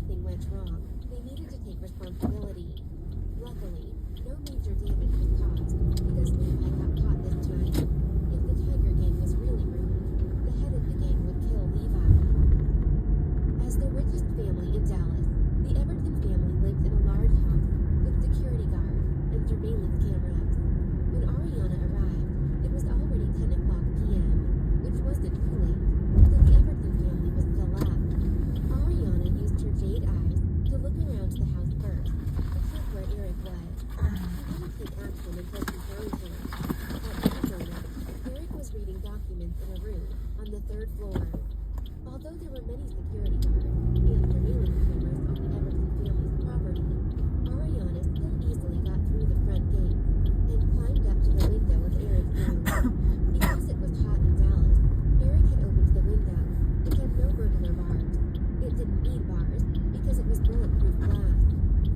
something went wrong, they needed to take responsibility. Luckily, no major damage was caused because Levi got caught this time. If the Tiger Gang was really ruined, the head of the gang would kill Levi. As the richest family in Dallas, the Everton family lived in a large house with security guards and surveillance cameras. When Ariana arrived, it was already 10 o'clock p.m., which wasn't too late, so the Everton family was still up. Ariana used her jade eyes to look around the house first, to check where Eric was. She didn't take action until she found him. At that moment, Eric was reading documents in a room on the 3rd floor. Although there were many security guards and surveillance cameras on the Everton family's property, Ariana still easily got through the front gate and climbed up to the window of Eric's room. Because it was hot in Dallas, Eric had opened the window. It had no burglar bars. It didn't need bars because it was bulletproof glass,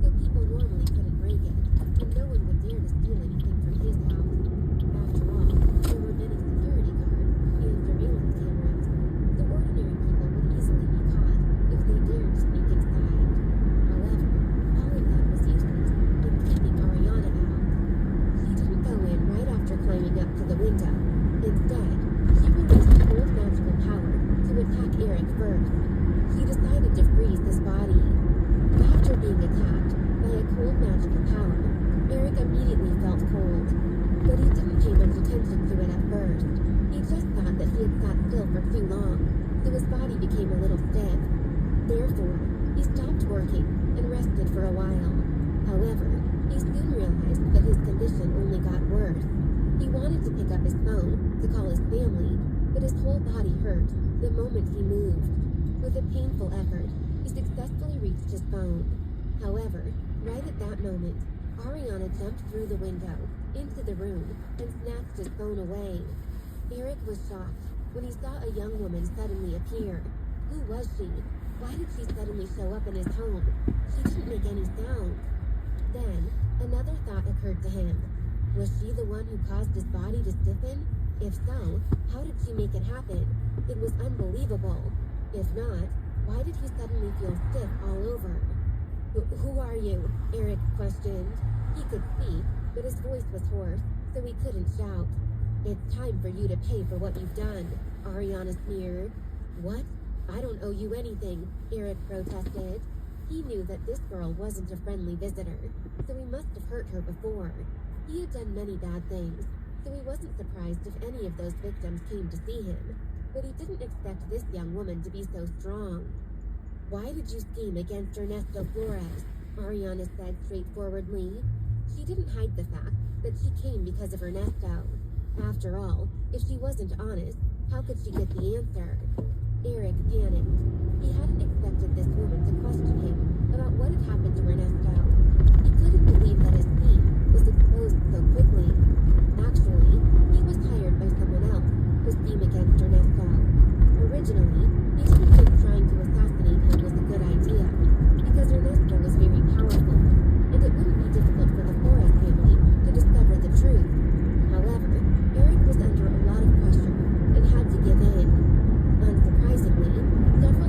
so people normally couldn't break it, and no one would dare to steal anything from his house. After all, there were many security guards and surveillance cameras, so ordinary people would easily be caught if they dared to sneak inside. However, all of that was useless in keeping Ariana out. She didn't go in right after climbing up to the window. Instead, she released cold magical power to attack Eric first. She decided to freeze his body. After being attacked by a cold magical power, Eric immediately felt cold, but he didn't pay much attention to it at first. He just thought that he had sat still for too long, so his body became a little stiff. Therefore, he stopped working and rested for a while. However, he soon realized that his condition only got worse. He wanted to pick up his phone to call his family, but his whole body hurt the moment he moved. With a painful effort, he successfully reached his phone. However, right at that moment, Ariana jumped through the window into the room and snatched his phone away. Eric was shocked when he saw a young woman suddenly appear. Who was she? Why did she suddenly show up in his home? She didn't make any sound. Then, another thought occurred to him. Was she the one who caused his body to stiffen? If so, how did she make it happen? It was unbelievable. If not, why did he suddenly feel stiff all over? Who are you? Eric questioned. He could speak, but his voice was hoarse, so he couldn't shout. It's time for you to pay for what you've done, Ariana sneered. What? I don't owe you anything, Eric protested. He knew that this girl wasn't a friendly visitor, so he must have hurt her before. He had done many bad things, so he wasn't surprised if any of those victims came to see him. But he didn't expect this young woman to be so strong. Why did you scheme against Ernesto Flores? Ariana said straightforwardly. She didn't hide the fact that she came because of Ernesto. After all, if she wasn't honest, how could she get the answer? Eric panicked. He hadn't expected this woman to question him about what had happened to Ernesto. He couldn't believe that his scheme was exposed so quickly. Actually, he was hired by someone else to scheme against Ernesto. Originally, he didn't think trying to assassinate him was a good idea, because Ernesto was very powerful, and it wouldn't be difficult for the Flores family to discover the truth. However, Eric was under a lot of pressure and had to give in. Unsurprisingly, several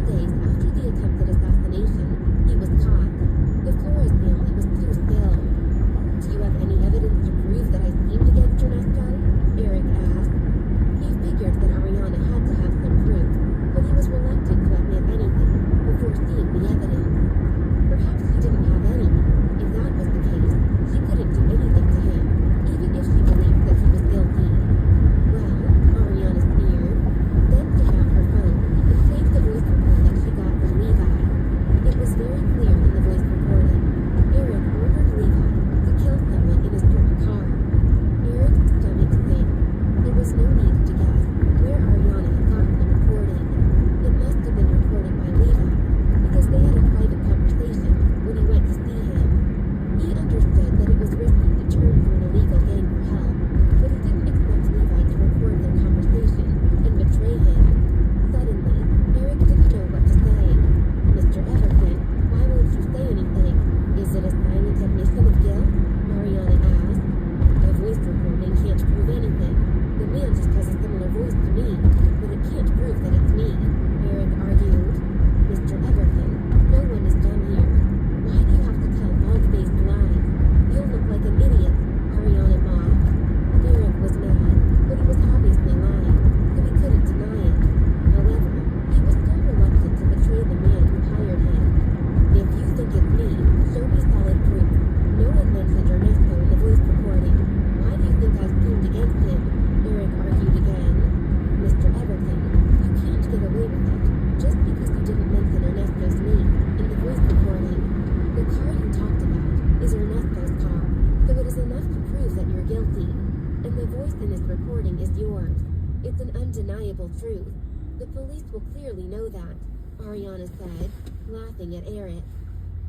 reporting is yours. It's an undeniable truth. The police will clearly know that, Ariana said, laughing at Eric.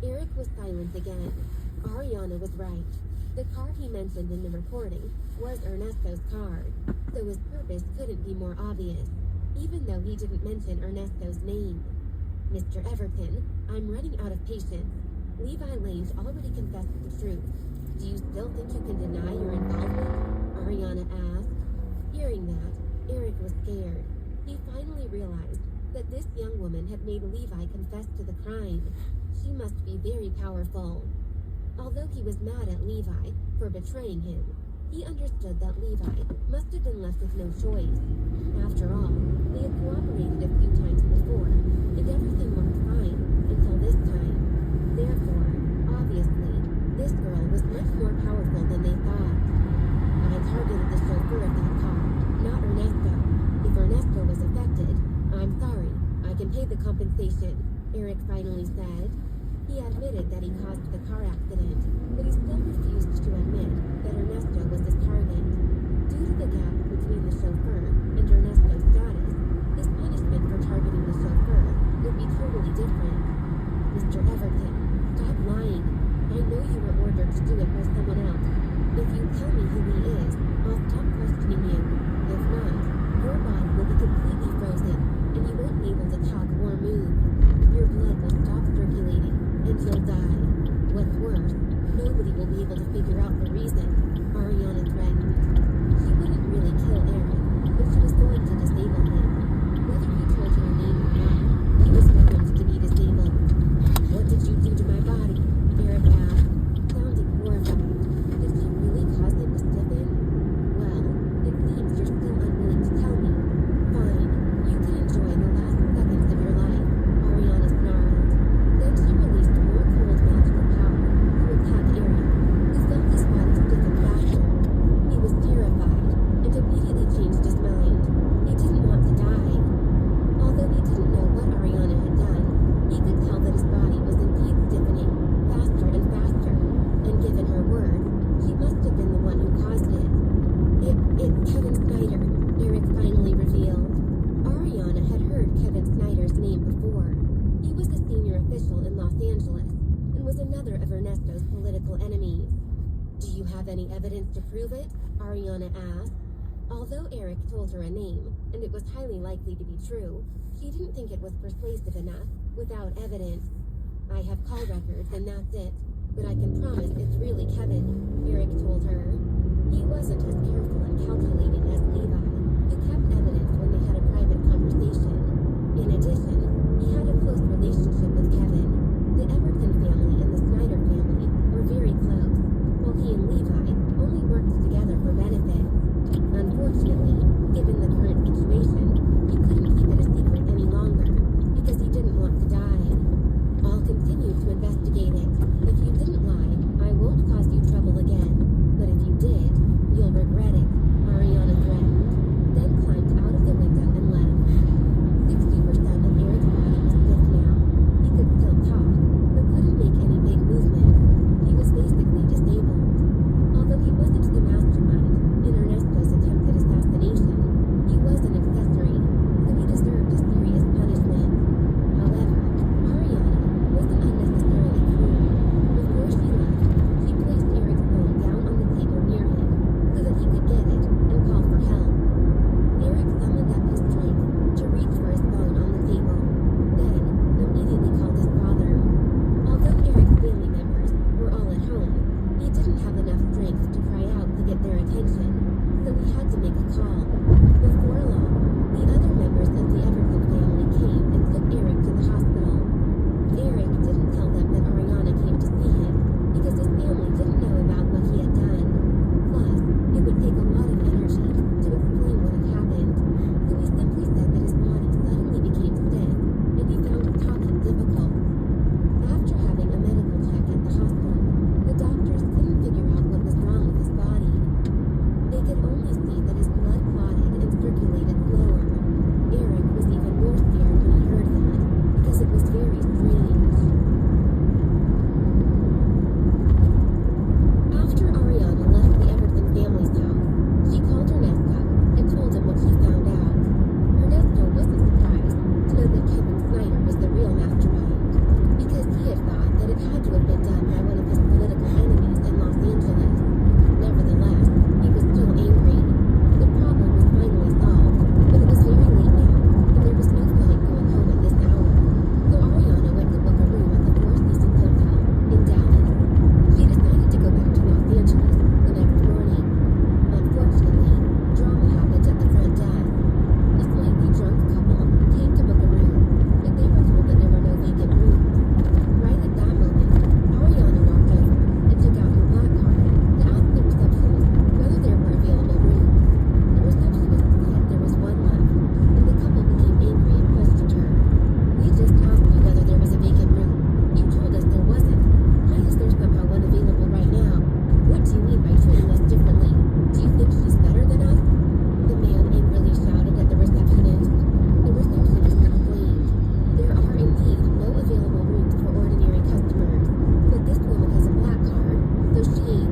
Eric was silent again. Ariana was right. The card he mentioned in the reporting was Ernesto's card, so his purpose couldn't be more obvious, even though he didn't mention Ernesto's name. Mr. Everton, I'm running out of patience. Levi Lange already confessed the truth. Do you still think you can deny your involvement? Ariana asked. Hearing that, Eric was scared. He finally realized that this young woman had made Levi confess to the crime. She must be very powerful. Although he was mad at Levi for betraying him, he understood that Levi must have been left with no choice. After all, they had cooperated a few times before, and everything worked fine until this time. Therefore, obviously, this girl was much more powerful than they thought. I targeted the chauffeur of that car, not Ernesto. If Ernesto was affected, I'm sorry. I can pay the compensation, Eric finally said. He admitted that he caused the car accident, but he still refused to admit that Ernesto was his target. Due to the gap between the chauffeur and Ernesto's status, his punishment for targeting the chauffeur would be totally different. Mr. Everton, stop lying. I know you were ordered to do it by someone else. If you tell me who he is, I'll stop questioning you. If not, your body will be completely frozen, and you won't be able to talk or move. Your blood will stop circulating, and you'll die. What's worse, nobody will be able to figure out the reason, Ariana threatened. She wouldn't really kill Eric, but she was going to disable him. Whether he told her name or not, he was bound to be disabled. What did you do to my body? Eric asked, sounding horrified. Did she really cause him to stiffen? Well, it seems you're still unwilling to tell me. Fine, you can enjoy the last seconds of your life, Ariana snarled. Then she released more cold magical power to attack Eric, who felt his body stiffen faster. He was terrified, and immediately changed his mind. He didn't want to die. Although he didn't know what Ariana had done, he could tell that his body was indeed stiffening, faster and faster, and given her word, she must have been the one who caused it. It's Kevin Snyder, Eric finally revealed. Ariana had heard Kevin Snyder's name before. He was a senior official in Los Angeles and was another of Ernesto's political enemies. Do you have any evidence to prove it? Ariana asked. Although Eric told her a name, and it was highly likely to be true, she didn't think it was persuasive enough without evidence. I have call records and that's it, but I can promise it's really Kevin, Eric told her. He wasn't as careful and calculating as Levi, who kept evidence when they had a private conversation. In addition, he had a close relationship with Kevin. The Everton family and the Snyder family were very close, while he and Levi only worked together for benefit. Unfortunately, given the current situation, he couldn't keep it a secret any longer, because he didn't want to die. I'll continue to investigate it. If you didn't lie, I won't cause you trouble again. But if you did, you'll regret it, Ariana threatened, then climbed out of the window and left. 60% of Eric Snyder was the real mastermind, because he had thought that it had to have been done by one of his political enemies in Los Angeles. Nevertheless, he was still angry. The problem was finally solved, but it was very late now, and there was no flight going home at this hour. So Ariana went to book a room at the Four Seasons Hotel in Dallas. She decided to go back to Los Angeles the next morning. Unfortunately, drama happened at the front desk. A slightly drunk couple came to book a room, but they were told that there were no vacant rooms. Right at that moment, Ariana walked over and took out her black card to ask the receptionist whether there were available rooms. The receptionist said there was one left, and the couple became angry and questioned her. "We just asked you whether there was a vacant room. You told us there wasn't. Why is there somehow one available right now? What do you mean by treating us differently? Do you think she's better than us?" The man angrily shouted at the receptionist. The receptionist explained, "There are indeed no available rooms for ordinary customers, but this woman has a black card, so she..."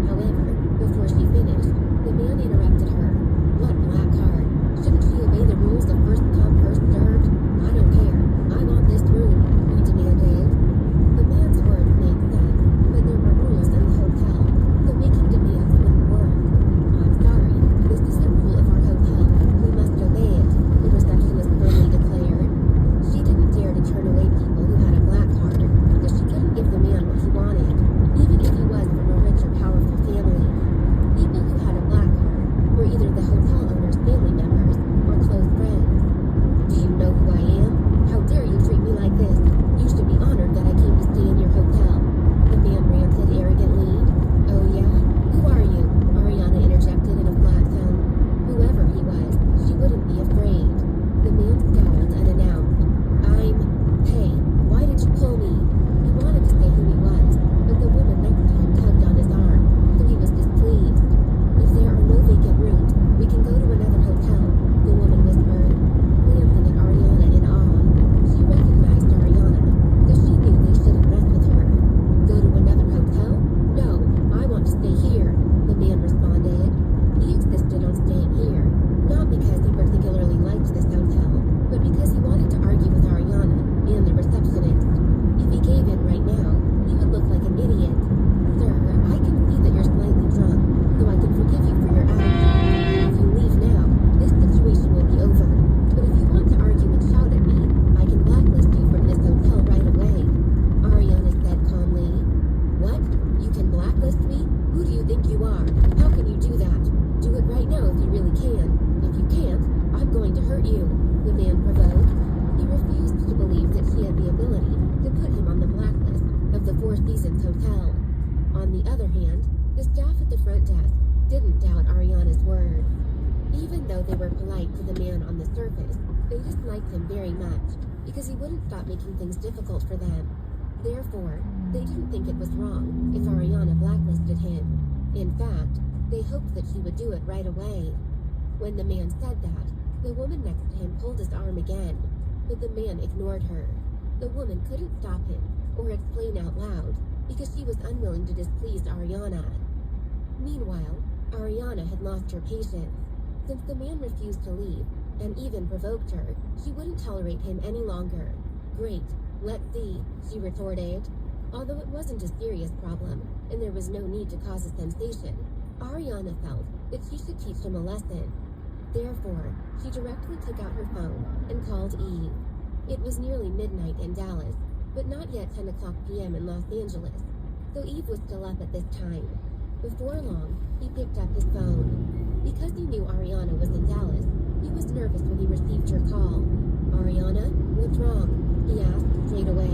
However, before she finished, the man interrupted her. "What black card? Shouldn't she obey the rules of first come, first served? I don't care. I want this room," he demanded. The man's words made sense, but there were rules in the hotel, so making demands wouldn't work. "I'm sorry, this is the rule of our hotel. We must obey it," the receptionist firmly declared. She didn't dare to turn away people who had a black card, so she couldn't give the man what he wanted, even if he was from a rich or powerful family. People who had a black card were either the hotel owner's family members or close friends. "Do you know who I am? How dare you treat me like this? You should be honored that I came to stay in your hotel," the man ranted arrogantly. "Oh yeah? Who are you?" Ariana interjected in a flat tone. Whoever he was, she wouldn't be afraid. The man scowled unannounced. Hey, why did you pull me?" He wanted to say who he was, but the woman next to him tugged on his arm, so he was displeased. "If there are no vacant rooms, we can go to another hotel," the woman whispered, glancing at Ariana in awe. She recognized Ariana, so she knew they shouldn't mess with her. "Go to another hotel? No, I want to stay here," the man responded. He insisted on staying here, not because he particularly liked this hotel, but because he wanted to argue with Ariana and the receptionist. If he gave in right now, he would look like an idiot. "Sir, I can see that you're slightly drunk, so I can forgive you for your attitude. If you leave now, this situation will be over. But if you want to argue and shout at me, I can blacklist you from this hotel right away," Ariana said calmly. "What? You can blacklist me? Who do you think you are? How can you do that? Do it right now if you really can. If you can't, I'm going to hurt you," the man provoked. He refused to believe that she had the ability to put him on the blacklist of the Four Seasons Hotel. On the other hand, the staff at the front desk didn't doubt Ariana's word. Even though they were polite to the man on the surface, they disliked him very much because he wouldn't stop making things difficult for them. Therefore, they didn't think it was wrong if Ariana blacklisted him. In fact, they hoped that she would do it right away. When the man said that, the woman next to him pulled his arm again, but the man ignored her. The woman couldn't stop him or explain out loud because she was unwilling to displease Ariana. Meanwhile, Ariana had lost her patience. Since the man refused to leave and even provoked her, she wouldn't tolerate him any longer. "Great, let's see," she retorted. Although it wasn't a serious problem and there was no need to cause a sensation, Ariana felt that she should teach him a lesson. Therefore, she directly took out her phone and called Eve. It was nearly midnight in Dallas, but not yet 10 o'clock p.m. in Los Angeles, so Eve was still up at this time. Before long, he picked up his phone. Because he knew Ariana was in Dallas, he was nervous when he received her call. "Ariana, what's wrong?" he asked straight away.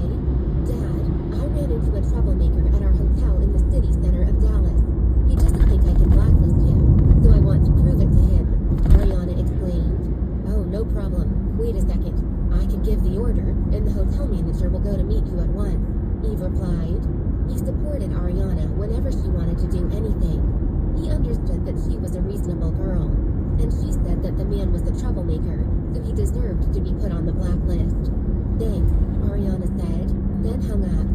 "Dad, I ran into a troublemaker at our hotel in the city center of Dallas. He doesn't think I can blacklist him, so I want to prove it to him," Ariana explained. "Oh, no problem. Wait a second. I can give the order, and the hotel manager will go to meet you at once," Eve replied. He supported Ariana whenever she wanted to do anything. He understood that she was a reasonable girl, and she said that the man was a troublemaker, so he deserved to be put on the blacklist. "Thanks," Ariana said, then hung up.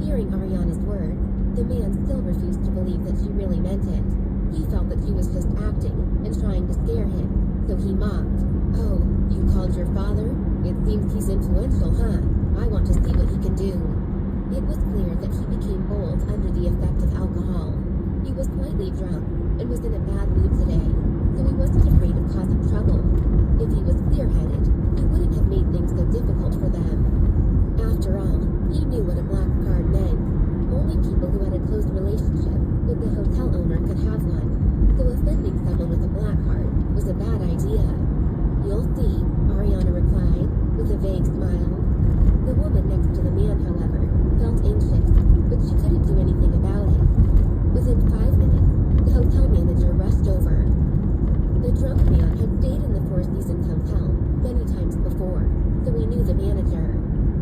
Hearing Ariana's words, the man still refused to believe that she really meant it. He felt that she was just acting and trying to scare him, so he mocked. "Oh, you called your father? It seems he's influential, huh? I want to see what he can do. It was clear that he became bold under the effect of alcohol. He was slightly drunk and was in a bad mood today, so he wasn't afraid of causing trouble. If he was clear-headed, he wouldn't have made things so difficult for them. After all, he knew what a black card meant. Only people who had a close relationship with the hotel owner could have one, so offending someone with a black card was a bad idea. You'll see, Ariana replied, with a vague smile. The woman next to the man, however, felt anxious, but she couldn't do anything about it. Within 5 minutes, the hotel manager rushed over. The drunk man had stayed in the Four Seasons Hotel many times before, so he knew the manager.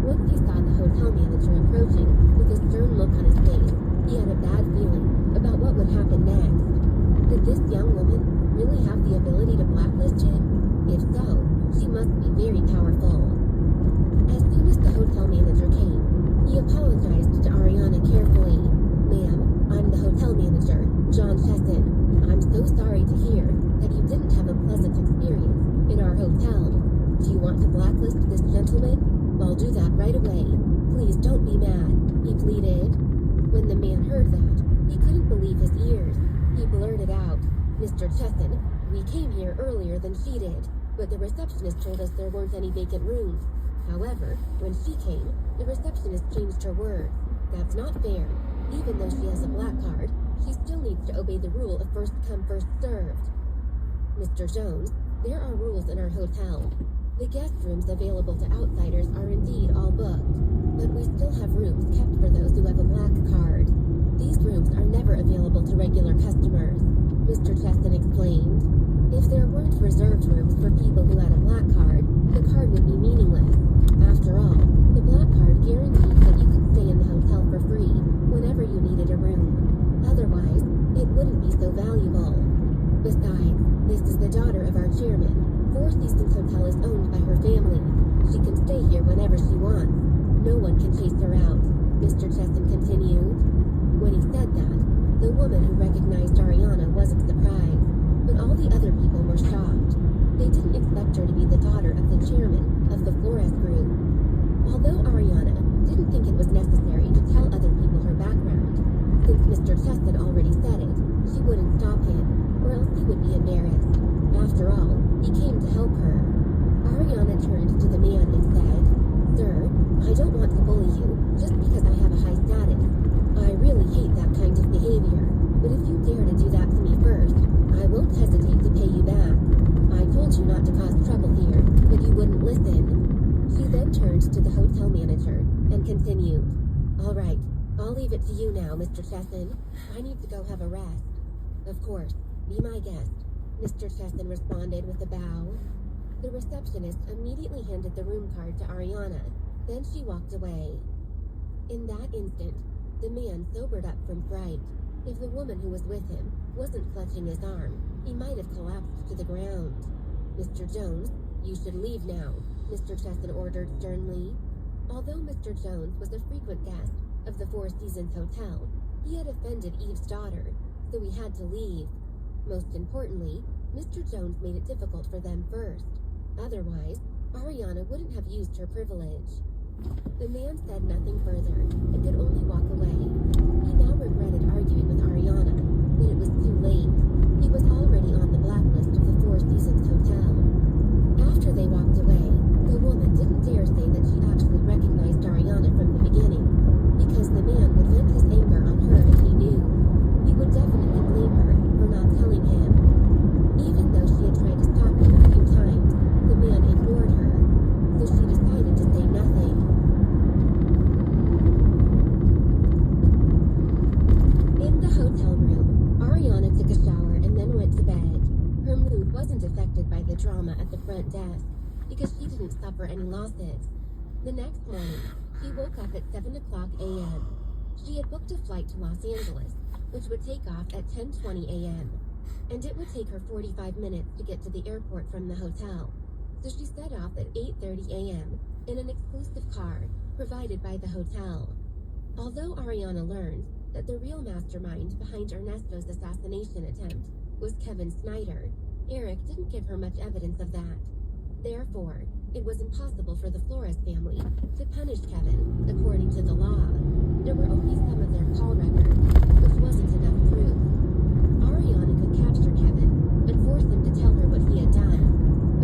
Once he saw the hotel manager approaching with a stern look on his face, he had a bad feeling about what would happen next. Did this young woman really have the ability to blacklist him? If so, she must be very powerful. As soon as the hotel manager came, he apologized to Ariana carefully. Ma'am, I'm the hotel manager, John Chesson. I'm so sorry to hear that you didn't have a pleasant experience in our hotel. Do you want to blacklist this gentleman? I'll do that right away. Please don't be mad, he pleaded. When the man heard that, he couldn't believe his ears. He blurted out, Mr. Chesson, we came here earlier than she did, but the receptionist told us there weren't any vacant rooms. However, when she came, the receptionist changed her word. That's not fair. Even though she has a black card, she still needs to obey the rule of first come, first served. Mr. Jones, there are rules in our hotel. The guest rooms available to outsiders are indeed all booked, but we still have rooms kept for those who have a black card. These rooms are never available to regular customers, Mr. Chesson explained. If there weren't reserved rooms for people who had a black card, the card would be meaningless. After all, the black card guarantees that you could stay in the hotel for free whenever you needed a room. Otherwise, it wouldn't be so valuable. Besides, this is the daughter of our chairman. Four Seasons Hotel is owned by her family. She can stay here whenever she wants. No one can chase her out, Mr. Chesson continued. When he said that, the woman who recognized Ariana wasn't surprised, but all the other people were shocked. They didn't expect her to be the daughter of the chairman of the Flores Group. Although Ariana didn't think it was necessary to tell other people her background, since Mr. Chesson already said it, she wouldn't stop him, or else he would be embarrassed. After all, he came to help her. Ariana turned to the man and said, Sir, I don't want to bully you just because I have a high status. I really hate that kind of behavior, but if you dare to do that to me first, I won't hesitate to pay you back. I told you not to cause trouble here, but you wouldn't listen. She then turned to the hotel manager and continued, All right, I'll leave it to you now, Mr. Chesson. I need to go have a rest. Of course, be my guest, Mr. Chesson responded with a bow. The receptionist immediately handed the room card to Ariana, then she walked away. In that instant, the man sobered up from fright. If the woman who was with him wasn't clutching his arm, he might have collapsed to the ground. Mr. Jones, you should leave now, Mr. Chesson ordered sternly. Although Mr. Jones was a frequent guest of the Four Seasons Hotel, he had offended Eve's daughter, so he had to leave. Most importantly, Mr. Jones made it difficult for them first. Otherwise, Ariana wouldn't have used her privilege. The man said nothing further and could only walk away. He now regretted arguing with Ariana, but it was too late. He was already on the blacklist of the Four Seasons Hotel. After they walked away, the woman didn't dare say that she actually recognized Ariana from the beginning, because the man would vent his anger on her if he knew. He would definitely blame her for not telling him. Even though she had tried to stop him a few times, the man ignored her, so she decided to say nothing. In the hotel room, Ariana took a shower and then went to bed. Her mood wasn't affected by the drama at the front desk, because she didn't suffer any losses. The next morning, she woke up at 7 o'clock a.m. She had booked a flight to Los Angeles, which would take off at 10:20 a.m., and it would take her 45 minutes to get to the airport from the hotel. So she set off at 8:30 a.m. in an exclusive car provided by the hotel. Although Ariana learned that the real mastermind behind Ernesto's assassination attempt was Kevin Snyder, Eric didn't give her much evidence of that. Therefore, It was impossible for the Flores family to punish Kevin according to the law. There were only some of their call records, which wasn't enough proof. Ariana could capture Kevin and force him to tell her what he had done,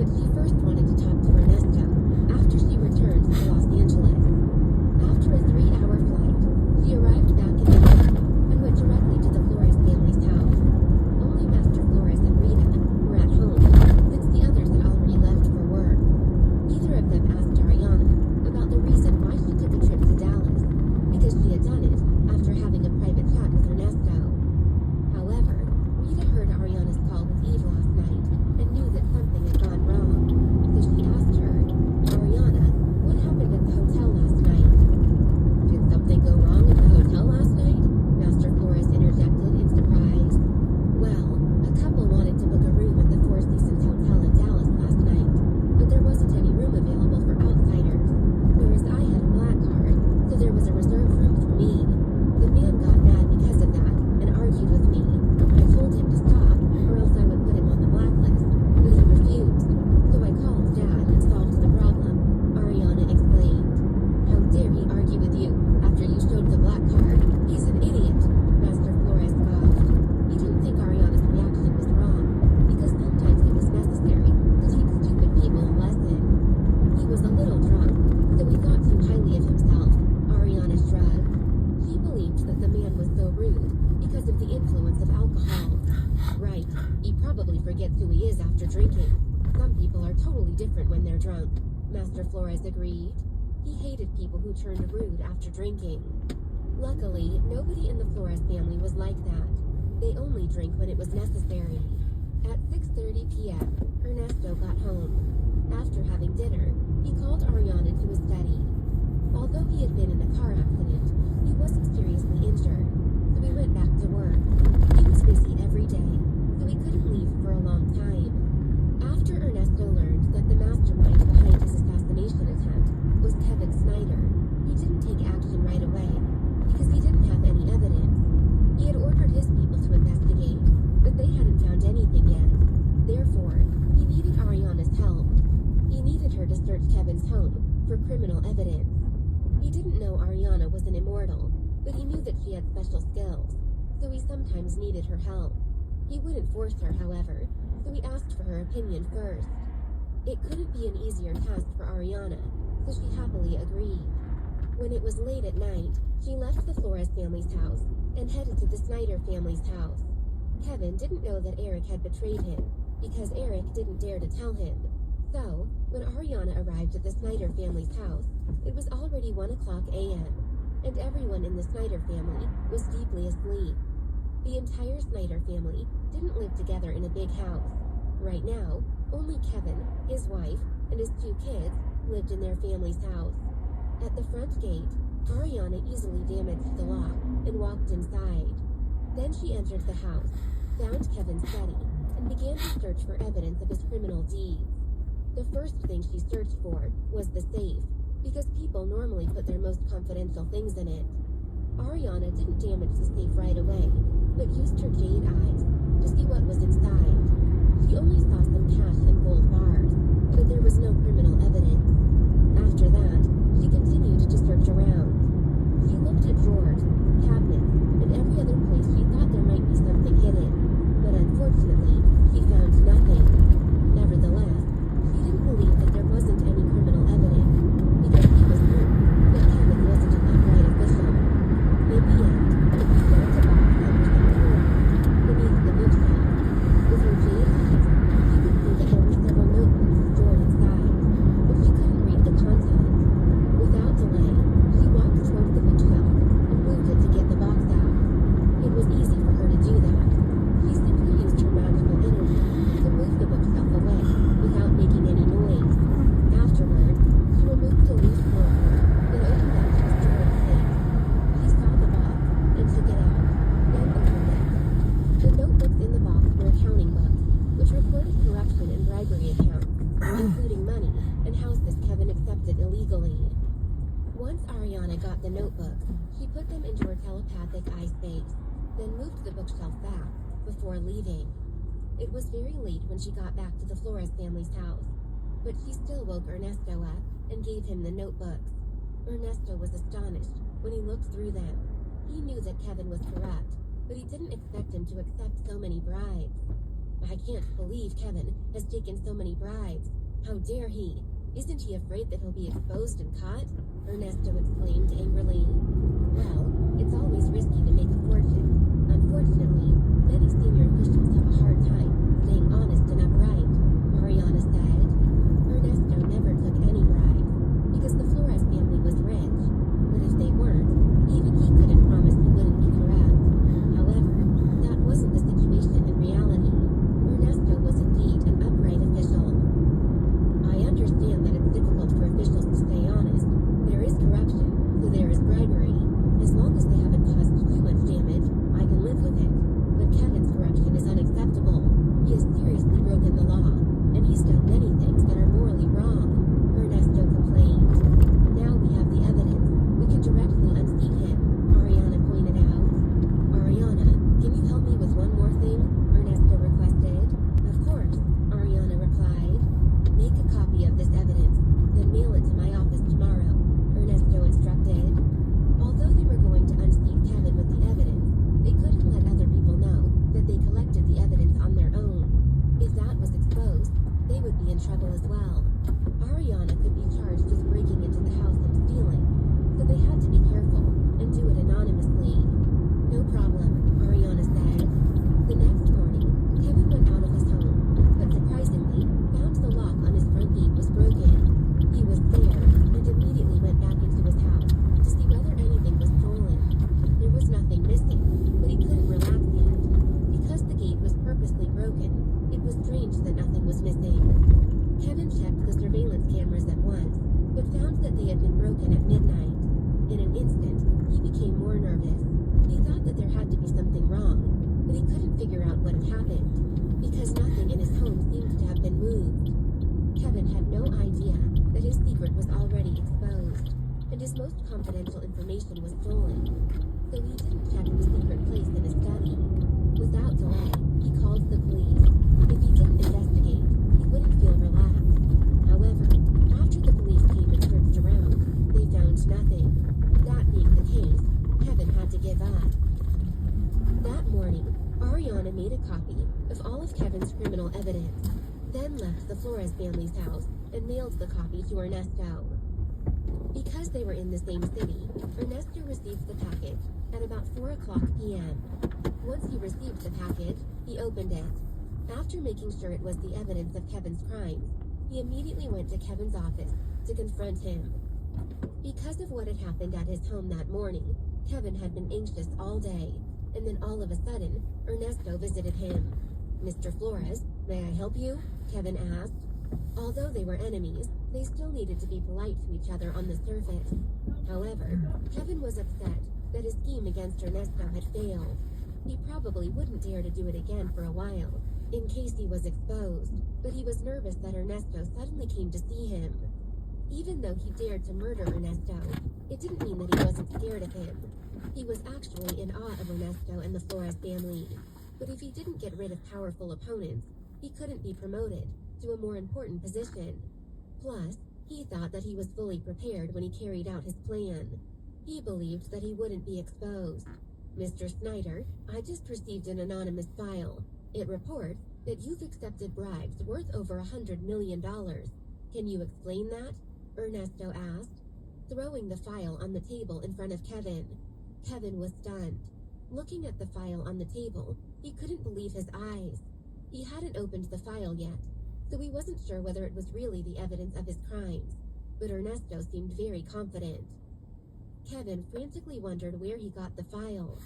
but she first wanted to talk to Ernesto after she returned to Los Angeles. After a 3-hour flight, she arrived back in Miami and went directly to the Flores family's house. Only Master Flores and Rita were at home, since the others had already left for work. Neither of them asked Ariana about the reason why she took a trip to Dallas, because she had done it after having a private chat with Ernesto. However, Rita heard Ariana's call with Eve last night and knew that something had gone wrong, so she asked her, "Ariana, what happened at the hotel last night?" "Did something go wrong at the hotel last night?" Master Flores interjected in surprise. "Well, a couple wanted to book a room at the Four Seasons Hotel in Dallas last night, but there wasn't any room available for outsiders, whereas I had a black card, so there was a reserved room for me. The man got mad because of that and argued with me. I told him to stop, or else I would put him on the blacklist, but he refused. So I called Dad and solved the problem," Ariana explained. "How dare he argue with you after you showed the black card? He's an idiot," Master Flores scoffed. He didn't think Ariana's reaction was wrong, because sometimes it was necessary to teach stupid people a lesson. "He was a little drunk, so he thought too highly of himself," Ariana shrugged. She believed that the man was so rude because of the influence of alcohol. "Right, he probably forgets who he is after drinking. Some people are totally different when they're drunk," Master Flores agreed. He hated people who turned rude after drinking. Luckily, nobody in the Flores family was like that. They only drank when it was necessary. At 6:30 p.m., Ernesto got home. After having dinner, he called Ariana to his study. Although he had been in a car accident, he wasn't seriously injured, so he went back to work. He was busy every day, so he couldn't leave for a long time. After Ernesto learned that the mastermind behind his assassination attempt was Kevin Snyder, he didn't take action right away, because he didn't have any evidence. He had ordered his people to investigate, but they hadn't found anything yet. Therefore, he needed Ariana's help. He needed her to search Kevin's home for criminal evidence. He didn't know Ariana was an immortal, but he knew that she had special skills, so he sometimes needed her help. He wouldn't force her, however, so he asked for her opinion first. It couldn't be an easier task for Ariana, so she happily agreed. When it was late at night, she left the Flores family's house and headed to the Snyder family's house. Kevin didn't know that Eric had betrayed him, because Eric didn't dare to tell him. So, when Ariana arrived at the Snyder family's house, it was already 1:00 a.m., and everyone in the Snyder family was deeply asleep. The entire Snyder family didn't live together in a big house. Right now, only Kevin, his wife, and his 2 kids lived in their family's house. At the front gate, Ariana easily damaged the lock and walked inside. Then she entered the house, found Kevin's study, and began to search for evidence of his criminal deeds. The first thing she searched for was the safe, because people normally put their most confidential things in it. Ariana didn't damage the safe right away, but used her jade eyes to see what was inside. She only saw some cash and gold bars, but there was no criminal evidence. After that, she continued to search around. She looked at drawers, cabinets, and every other place she thought there might be something hidden, but unfortunately, she found nothing. Nevertheless, she didn't believe that there wasn't any criminal evidence, because she was certain that Kevin wasn't an upright official. In the end, she found a box under some drawers, beneath the bookshelf. With her jade eyes, she could see that there were several notebooks stored inside, but she couldn't read the contents. Without delay, she walked toward the bookshelf and moved it to get the box out. It was easy for her to do that. She simply used her magical energy to move the bookshelf away without making any noise. Afterward, she removed a loose clothesline and opened up to the storage safe. She saw the box and took it out, then opened it. The notebooks in the box were accounting books, which recorded corruption and bribery accounts, including money and houses Kevin accepted illegally. Once Ariana got the notebooks, she put them into her telepathic eye space, then moved the bookshelf back before leaving. It was very late when she got back to the Flores family's house. but she still woke Ernesto up and gave him the notebooks. Ernesto was astonished when he looked through them. He knew that Kevin was corrupt, but he didn't expect him to accept so many bribes. I can't believe Kevin has taken so many bribes. How dare he? Isn't he afraid that he'll be exposed and caught? Ernesto exclaimed angrily. Well, it's always risky to make a fortune. Unfortunately, many senior officials have a hard time staying honest and upright, Mariana said. Ernesto never took any bribes, because the Flores family was rich. But if they weren't, even he couldn't promise he wouldn't be corrupt. However, that wasn't the situation in reality. Ernesto was indeed an upright official. I understand that it's difficult for officials to stay honest. There is corruption, so there is bribery. As long as they haven't caused too much damage, I can live with it. But Kevin's corruption is unacceptable. He has seriously broken the law, and he's done many things that are morally wrong, Ernesto complained. Now we have the evidence. We can directly unseat him, Ariana pointed out. Ariana, can you help me with one more thing? Ernesto requested. Of course, Ariana replied. Make a copy of this evidence, then mail it to my office tomorrow, Ernesto instructed. Although they were going to unseat Kevin with the evidence, they couldn't let other people know that they collected the evidence on their own. If that was exposed, they would be in trouble as well. Ariana could be charged with breaking into the house and stealing, so they had to be careful and do it anonymously. No problem, Ariana said. The next morning, Kevin went out of his home, but surprisingly, found the lock on his front gate was broken. He was scared and immediately went back into his house to see whether anything was stolen. There was nothing missing, but he couldn't relax yet. Because the gate was purposely broken, it was strange that nothing was missing. Kevin checked the surveillance cameras at once, but found that they had been broken at midnight. In an instant, he became more nervous. He thought that there had to be something wrong, but he couldn't figure out what had happened, because nothing in his home seemed to have been moved. Kevin had no idea that his secret was already exposed, and his most confidential information was stolen, so he didn't check the secret place in his study. Without delay, he called the police. If he didn't investigate, he wouldn't feel relaxed. However, after the police came and searched around, they found nothing. That being the case, Kevin had to give up. That morning, Ariana made a copy of all of Kevin's criminal evidence, then left the Flores family's house and mailed the copy to Ernesto. Because they were in the same city, Ernesto received the package at about 4 o'clock p.m. Once he received the package, he opened it. After making sure it was the evidence of Kevin's crimes, he immediately went to Kevin's office to confront him. Because of what had happened at his home that morning, Kevin had been anxious all day, and then all of a sudden, Ernesto visited him. Mr. Flores, may I help you? Kevin asked. Although they were enemies, they still needed to be polite to each other on the surface. However, Kevin was upset that his scheme against Ernesto had failed. He probably wouldn't dare to do it again for a while, in case he was exposed, but he was nervous that Ernesto suddenly came to see him. Even though he dared to murder Ernesto, it didn't mean that he wasn't scared of him. He was actually in awe of Ernesto and the Flores family. But if he didn't get rid of powerful opponents, he couldn't be promoted to a more important position. Plus, he thought that he was fully prepared when he carried out his plan. He believed that he wouldn't be exposed. Mr. Snyder, I just received an anonymous file. It reports that you've accepted bribes worth over $100 million. Can you explain that? Ernesto asked, throwing the file on the table in front of Kevin. Kevin was stunned. Looking at the file on the table, he couldn't believe his eyes. He hadn't opened the file yet, so he wasn't sure whether it was really the evidence of his crimes, but Ernesto seemed very confident. Kevin frantically wondered where he got the file.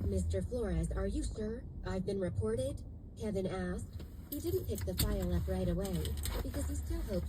Mr. Flores, are you sure I've been reported? Kevin asked. He didn't pick the file up right away, because he still hoped